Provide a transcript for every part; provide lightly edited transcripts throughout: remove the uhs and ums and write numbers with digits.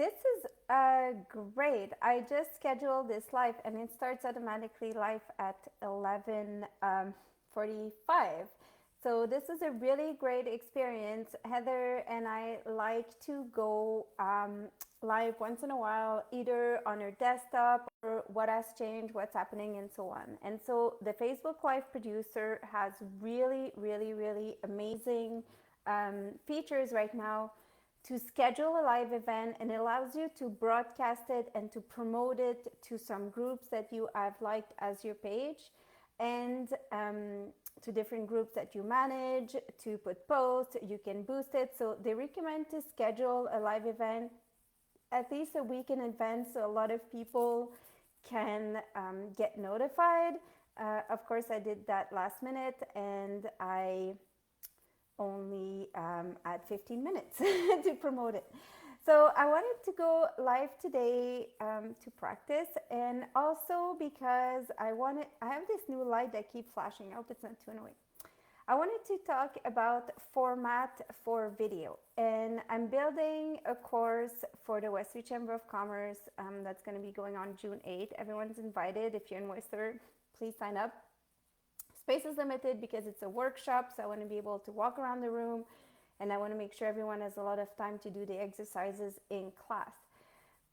This is great. I just scheduled this live and it starts automatically live at 11:45. So this is a really great experience. Heather and I like to go live once in a while, either on our desktop or what has changed, what's happening, and so on. And so the Facebook Live Producer has really, really, really amazing features right now to schedule a live event, and it allows you to broadcast it and to promote it to some groups that you have liked as your page, and to different groups that you manage to put posts. You can boost it. So they recommend to schedule a live event at least a week in advance so a lot of people can get notified. Of course, I did that last minute, and I only at 15 minutes to promote it. So I wanted to go live today to practice, and also because I have this new light that keeps flashing. I hope it's not too annoying. I wanted to talk about format for video, and I'm building a course for the Whistler Chamber of Commerce that's going to be going on June 8th. Everyone's invited. If you're in Whistler, please sign up. Space is limited because it's a workshop, so I want to be able to walk around the room, and I want to make sure everyone has a lot of time to do the exercises in class.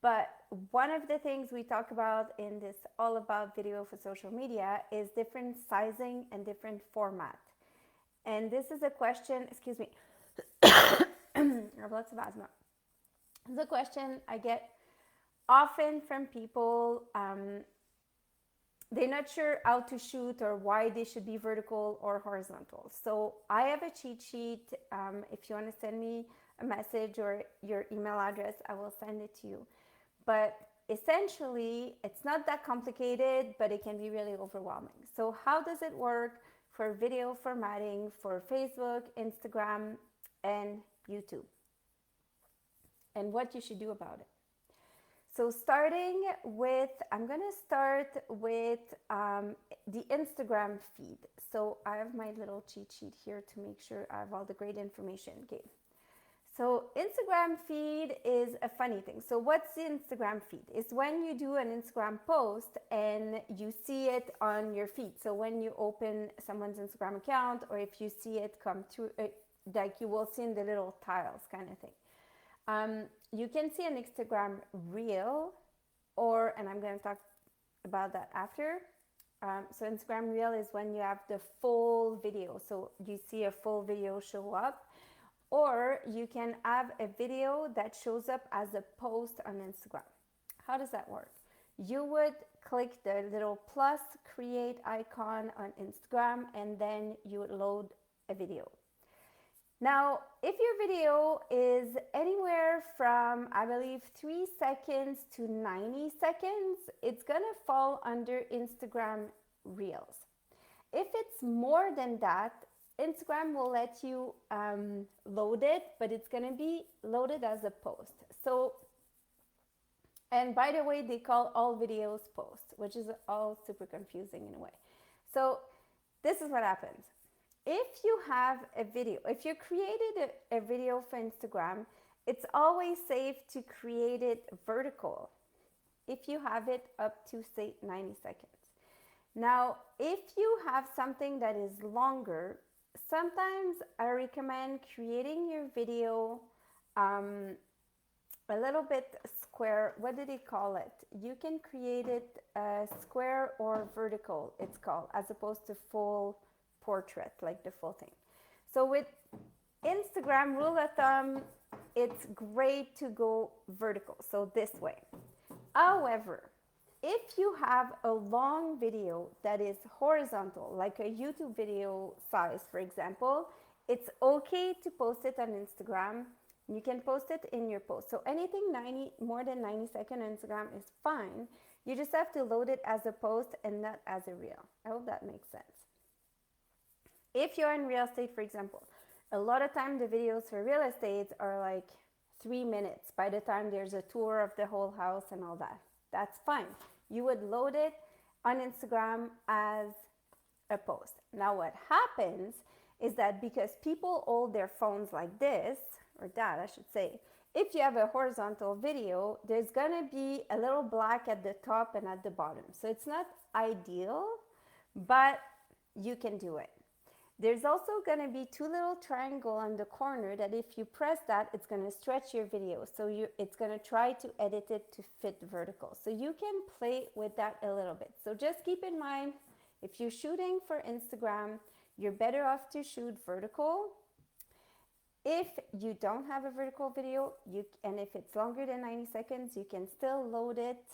But one of the things we talk about in this All About Video for Social Media is different sizing and different format. And this is a question, excuse me, I have lots of asthma. This is a question I get often from people. They're not sure how to shoot or why they should be vertical or horizontal. So I have a cheat sheet. If you want to send me a message or your email address, I will send it to you. But essentially, it's not that complicated, but it can be really overwhelming. So how does it work for video formatting for Facebook, Instagram, and YouTube? And what you should do about it. So I'm going to start with the Instagram feed. So I have my little cheat sheet here to make sure I have all the great information. Okay. So Instagram feed is a funny thing. So what's the Instagram feed? It's when you do an Instagram post and you see it on your feed. So when you open someone's Instagram account, or if you see it come through, like you will see in the little tiles kind of thing. You can see an Instagram reel, and I'm going to talk about that after. So Instagram reel is when you have the full video. So you see a full video show up, or you can have a video that shows up as a post on Instagram. How does that work? You would click the little plus create icon on Instagram, and then you would load a video. Now, if your video is anywhere from, I believe, 3 seconds to 90 seconds, it's going to fall under Instagram Reels. If it's more than that, Instagram will let you load it, but it's going to be loaded as a post. So, and by the way, they call all videos posts, which is all super confusing in a way. So this is what happens. If you have a video, if you created a video for Instagram, it's always safe to create it vertical if you have it up to, say, 90 seconds. Now, if you have something that is longer, sometimes I recommend creating your video a little bit square. What do they call it? You can create it square or vertical, it's called, as opposed to full portrait, like the full thing. So with Instagram, rule of thumb, it's great to go vertical, so this way. However, if you have a long video that is horizontal, like a YouTube video size, for example, it's okay to post it on Instagram. You can post it in your post. So anything more than 90 seconds on Instagram is fine. You just have to load it as a post and not as a reel. I hope that makes sense. If you're in real estate, for example, a lot of time the videos for real estate are like 3 minutes by the time there's a tour of the whole house and all that. That's fine. You would load it on Instagram as a post. Now what happens is that because people hold their phones like this, or that I should say, if you have a horizontal video, there's gonna be a little black at the top and at the bottom. So it's not ideal, but you can do it. There's also going to be two little triangles on the corner that if you press that, it's going to stretch your video. So it's going to try to edit it to fit vertical. So you can play with that a little bit. So just keep in mind, if you're shooting for Instagram, you're better off to shoot vertical. If you don't have a vertical video, and if it's longer than 90 seconds, you can still load it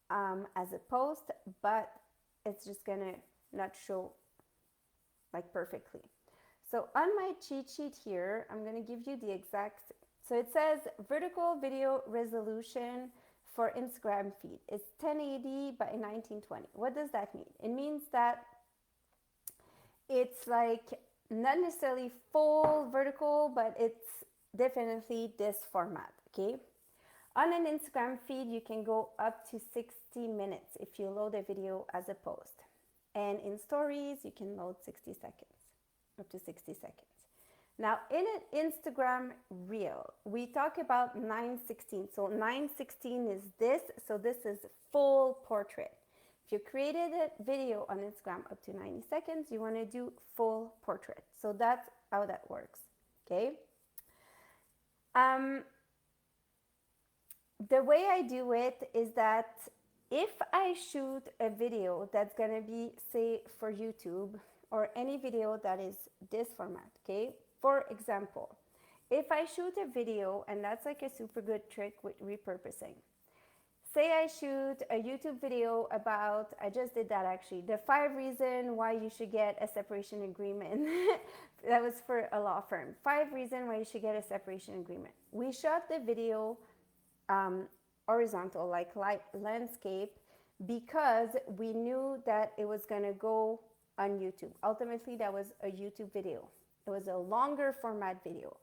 as a post, but it's just going to not show like perfectly. So on my cheat sheet here, I'm going to give you the exact, so it says vertical video resolution for Instagram feed. It's 1080 by 1920. What does that mean? It means that it's like not necessarily full vertical, but it's definitely this format, okay? On an Instagram feed, you can go up to 60 minutes if you load a video as a post. And in stories, you can load 60 seconds, up to 60 seconds. Now, in an Instagram reel, we talk about 9:16. So 9:16 is this. So this is full portrait. If you created a video on Instagram up to 90 seconds, you want to do full portrait. So that's how that works, okay? The way I do it is that if I shoot a video that's going to be, say, for YouTube or any video that is this format, okay? For example, if I shoot a video, and that's like a super good trick with repurposing. Say I shoot a YouTube video about, I just did that actually, the 5 reasons why you should get a separation agreement. That was for a law firm. 5 reasons why you should get a separation agreement. We shot the video horizontal, like landscape, because we knew that it was going to go on YouTube. Ultimately, that was a YouTube video. It was a longer format video.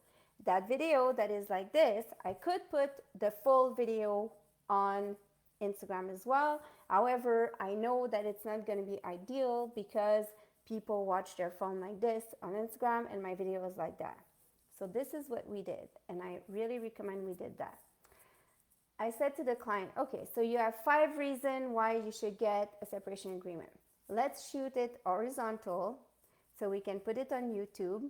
That video that is like this, I could put the full video on Instagram as well. However, I know that it's not going to be ideal because people watch their phone like this on Instagram and my video is like that. So this is what we did, and I really recommend we did that. I said to the client, okay, so you have 5 reasons why you should get a separation agreement. Let's shoot it horizontal so we can put it on YouTube.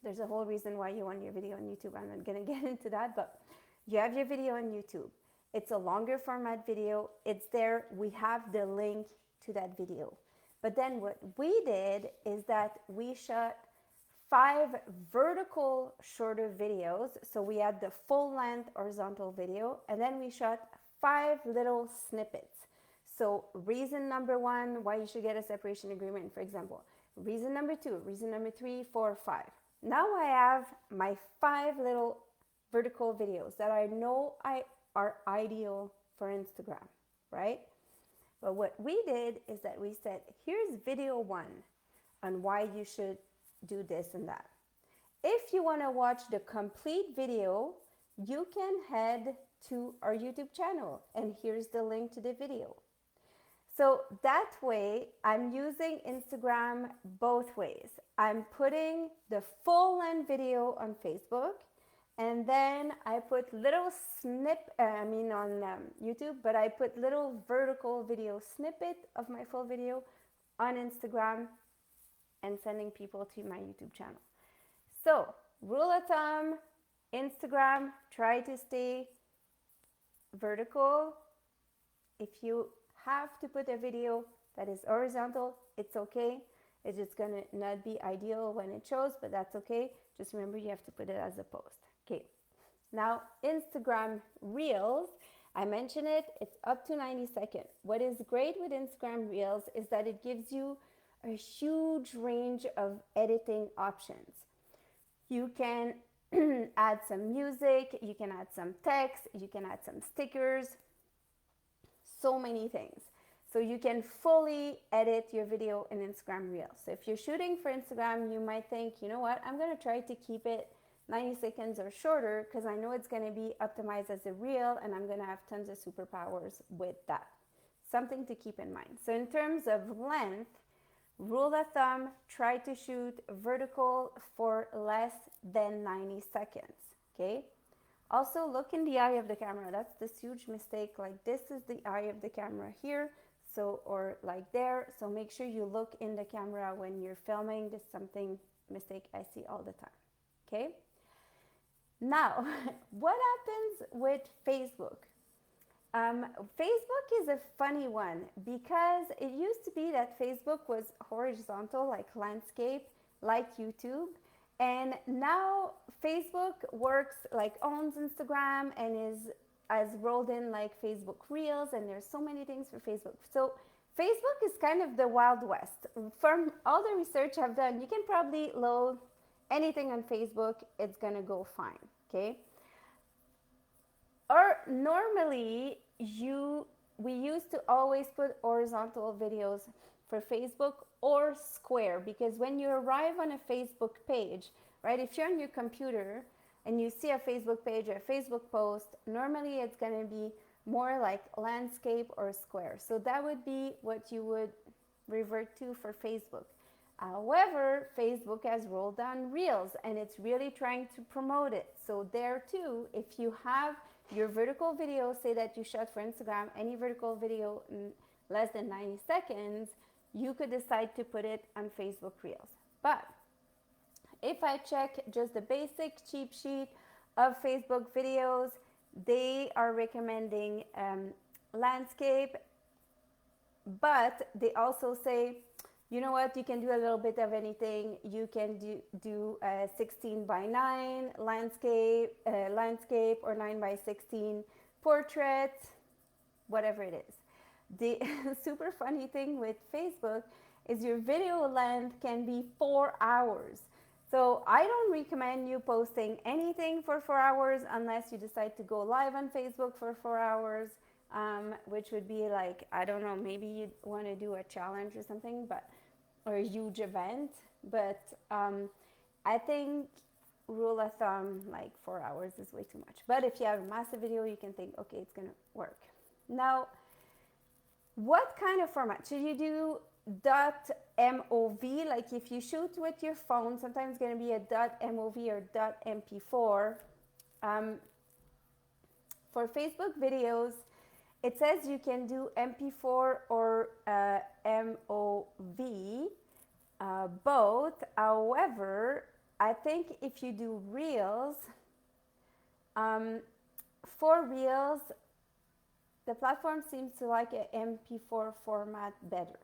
There's a whole reason why you want your video on YouTube. I'm not going to get into that, but you have your video on YouTube. It's a longer format video. It's there. We have the link to that video. But then what we did is that we shot 5 vertical shorter videos. So we had the full length horizontal video, and then we shot 5 little snippets. So reason number 1, why you should get a separation agreement, for example. Reason number 2, reason number 3, 4, 5. Now I have my 5 little vertical videos that I know are ideal for Instagram, right? But what we did is that we said, here's video 1 on why you should do this and that. If you want to watch the complete video, you can head to our YouTube channel, and here's the link to the video. So that way, I'm using Instagram both ways. I'm putting the full length video on Facebook, and then I put little on YouTube, but I put little vertical video snippet of my full video on Instagram and sending people to my YouTube channel. So, rule of thumb, Instagram, try to stay vertical. If you have to put a video that is horizontal, it's okay. It's just gonna not be ideal when it shows, but that's okay. Just remember you have to put it as a post. Okay. Now, Instagram Reels, I mentioned it, it's up to 90 seconds. What is great with Instagram Reels is that it gives you a huge range of editing options. You can add some music, you can add some text, you can add some stickers, so many things. So you can fully edit your video in Instagram Reels. So if you're shooting for Instagram, you might think, you know what, I'm going to try to keep it 90 seconds or shorter because I know it's going to be optimized as a reel and I'm going to have tons of superpowers with that. Something to keep in mind. So in terms of length, rule of thumb, try to shoot vertical for less than 90 seconds, okay? Also, look in the eye of the camera. That's this huge mistake. Like this is the eye of the camera here. So, or like there. So make sure you look in the camera when you're filming. This is something mistake I see all the time. Okay. Now, what happens with Facebook? Facebook is a funny one because it used to be that Facebook was horizontal, like landscape, like YouTube. And now Facebook works like owns Instagram and is as rolled in like Facebook Reels, and there's so many things for Facebook. So Facebook is kind of the Wild West. From all the research I've done, you can probably load anything on Facebook, it's gonna go fine. Okay. Or normally we used to always put horizontal videos for Facebook or square, because when you arrive on a Facebook page, right, if you're on your computer and you see a Facebook page or a Facebook post, normally it's going to be more like landscape or square. So that would be what you would revert to for Facebook. However, Facebook has rolled on Reels and it's really trying to promote it. So there too, if you have your vertical video, say that you shot for Instagram, any vertical video in less than 90 seconds, you could decide to put it on Facebook Reels. But if I check just the basic cheap sheet of Facebook videos, they are recommending landscape, but they also say, you know what, you can do a little bit of anything. You can do a 16 by 9 landscape or 9 by 16 portrait, whatever it is. The super funny thing with Facebook is your video length can be 4 hours. So I don't recommend you posting anything for 4 hours unless you decide to go live on Facebook for 4 hours, which would be like, I don't know, maybe you want to do a challenge or something, or a huge event. But I think rule of thumb, like 4 hours is way too much. But if you have a massive video, you can think, okay, it's gonna work. Now, what kind of format should you do? .mov, like if you shoot with your phone, sometimes it's going to be a .mov or .mp4. For Facebook videos, it says you can do MP4 or MOV, both. However, I think if you do Reels, for Reels, the platform seems to like an MP4 format better.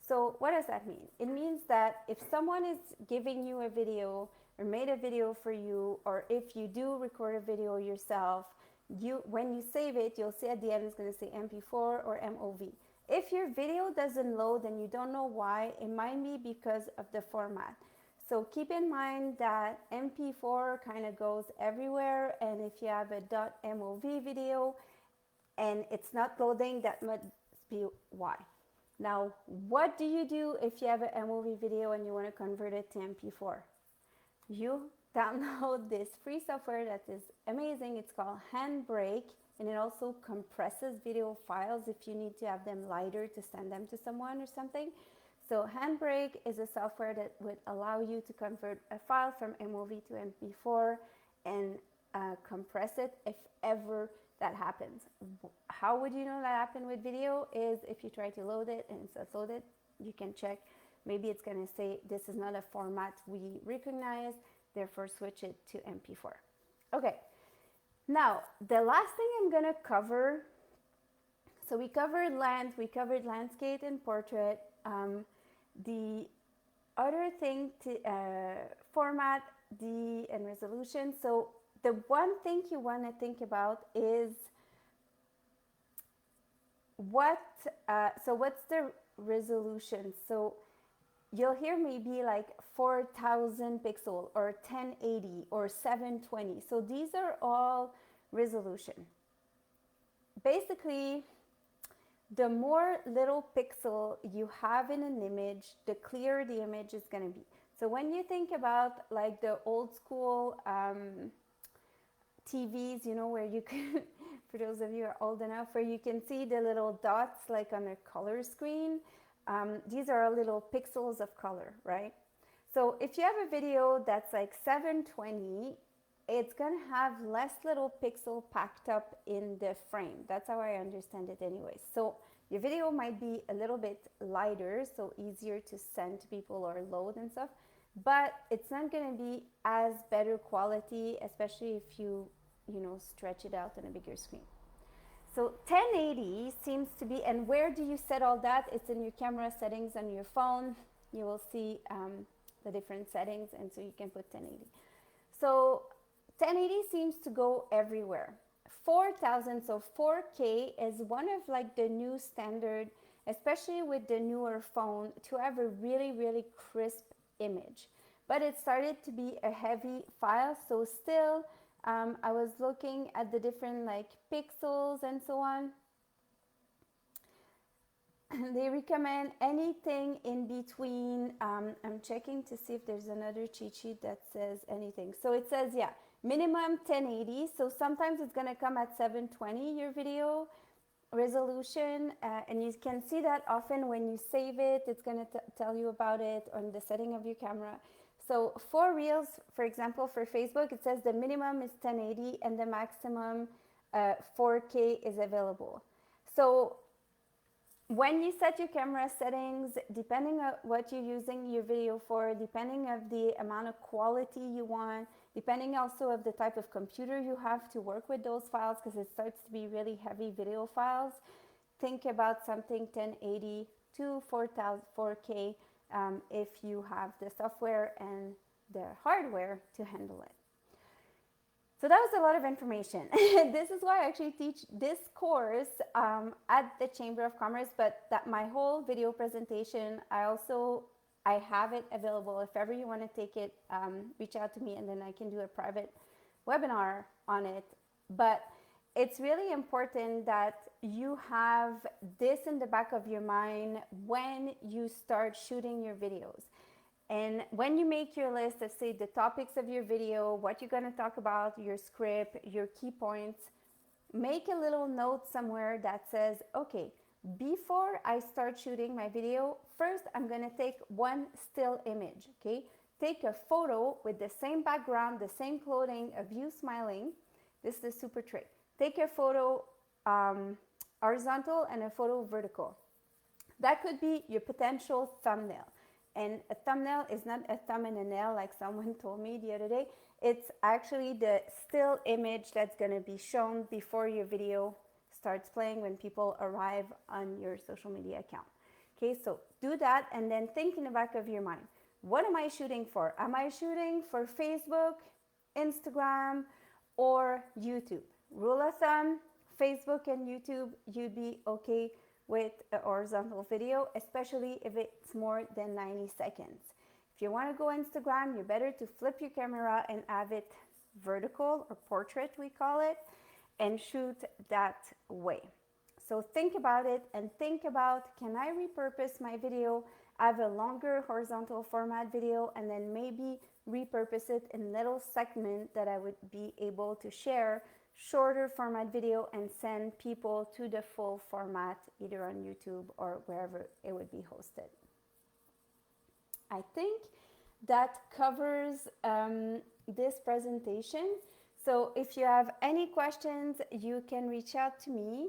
So what does that mean? It means that if someone is giving you a video or made a video for you, or if you do record a video yourself, when you save it, you'll see at the end it's going to say MP4 or MOV. If your video doesn't load and you don't know why, it might be because of the format. So keep in mind that MP4 kind of goes everywhere, and if you have a .mov video and it's not loading, that must be why. Now, what do you do if you have a MOV video and you want to convert it to MP4? You download this free software that is amazing. It's called Handbrake, and it also compresses video files if you need to have them lighter to send them to someone or something. So Handbrake is a software that would allow you to convert a file from MOV to MP4 and compress it if ever that happens. How would you know that happened with video? Is if you try to load it and it's loaded, you can check. Maybe it's going to say this is not a format we recognize, therefore switch it to MP4. Okay, now the last thing I'm going to cover, so we covered landscape and portrait. The other thing to format, and resolution. So the one thing you want to think about is what's the resolution? So you'll hear maybe like 4,000 pixel or 1080 or 720. So these are all resolution. Basically, the more little pixel you have in an image, the clearer the image is going to be. So when you think about like the old school TVs, you know, where you can, for those of you who are old enough, where you can see the little dots like on a color screen, these are little pixels of color, right? So if you have a video that's like 720, it's gonna have less little pixel packed up in the frame. That's how I understand it anyway. So your video might be a little bit lighter, so easier to send to people or load and stuff, but it's not gonna be as better quality, especially if you stretch it out on a bigger screen. So 1080 seems to be, and where do you set all that? It's in your camera settings on your phone. You will see the different settings, and so you can put 1080. So 1080 seems to go everywhere. 4000, so 4K is one of like the new standard, especially with the newer phone, to have a really, really crisp image. But it started to be a heavy file, so still I was looking at the different like pixels and so on. They recommend anything in between. I'm checking to see if there's another cheat sheet that says anything. So it says, yeah, minimum 1080. So sometimes it's going to come at 720, your video resolution. And you can see that often when you save it, it's going to tell you about it on the setting of your camera. So for Reels, for example, for Facebook, it says the minimum is 1080 and the maximum 4K is available. So when you set your camera settings, depending on what you're using your video for, depending of the amount of quality you want, depending also of the type of computer you have to work with those files, because it starts to be really heavy video files, think about something 1080 to 4K if you have the software and the hardware to handle it. So that was a lot of information. This is why I actually teach this course at the Chamber of Commerce, but that my whole video presentation, I have it available. If ever you want to take it, reach out to me and then I can do a private webinar on it. But it's really important that you have this in the back of your mind when you start shooting your videos. And when you make your list of, say, the topics of your video, what you're going to talk about, your script, your key points, make a little note somewhere that says, okay, before I start shooting my video, first I'm going to take one still image, okay? Take a photo with the same background, the same clothing of you smiling. This is a super trick. Take a photo horizontal and a photo vertical. That could be your potential thumbnail. And a thumbnail is not a thumb and a nail like someone told me the other day. It's actually the still image that's going to be shown before your video starts playing when people arrive on your social media account. Okay, so do that and then think in the back of your mind. What am I shooting for? Am I shooting for Facebook, Instagram, or YouTube? Rule of thumb, Facebook and YouTube, you'd be okay with a horizontal video, especially if it's more than 90 seconds. If you want to go Instagram, you're better to flip your camera and have it vertical or portrait, we call it, and shoot that way. So think about it and think about, can I repurpose my video, have a longer horizontal format video, and then maybe repurpose it in little segment that I would be able to share shorter format video and send people to the full format either on YouTube or wherever it would be hosted. I think that covers this presentation. So if you have any questions, you can reach out to me.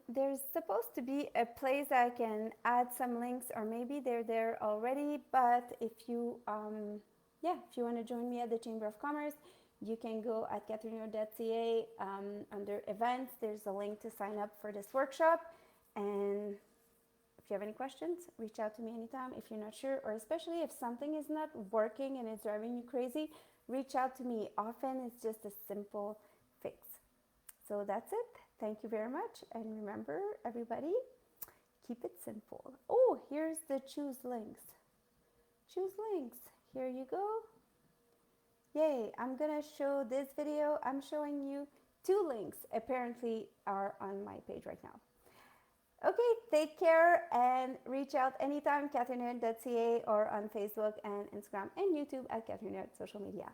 There's supposed to be a place I can add some links, or maybe they're there already, but if you want to join me at the Chamber of Commerce, you can go at catherineheard.ca under events. There's a link to sign up for this workshop. And if you have any questions, reach out to me anytime. If you're not sure, or especially if something is not working and it's driving you crazy, reach out to me. Often it's just a simple fix. So that's it. Thank you very much. And remember, everybody, keep it simple. Oh, here's the choose links. Choose links. Here you go. Yay, I'm gonna show this video. I'm showing you 2 links apparently are on my page right now. Okay, take care and reach out anytime, catherineheard.ca, or on Facebook and Instagram and YouTube at Catherine Heard Social Media.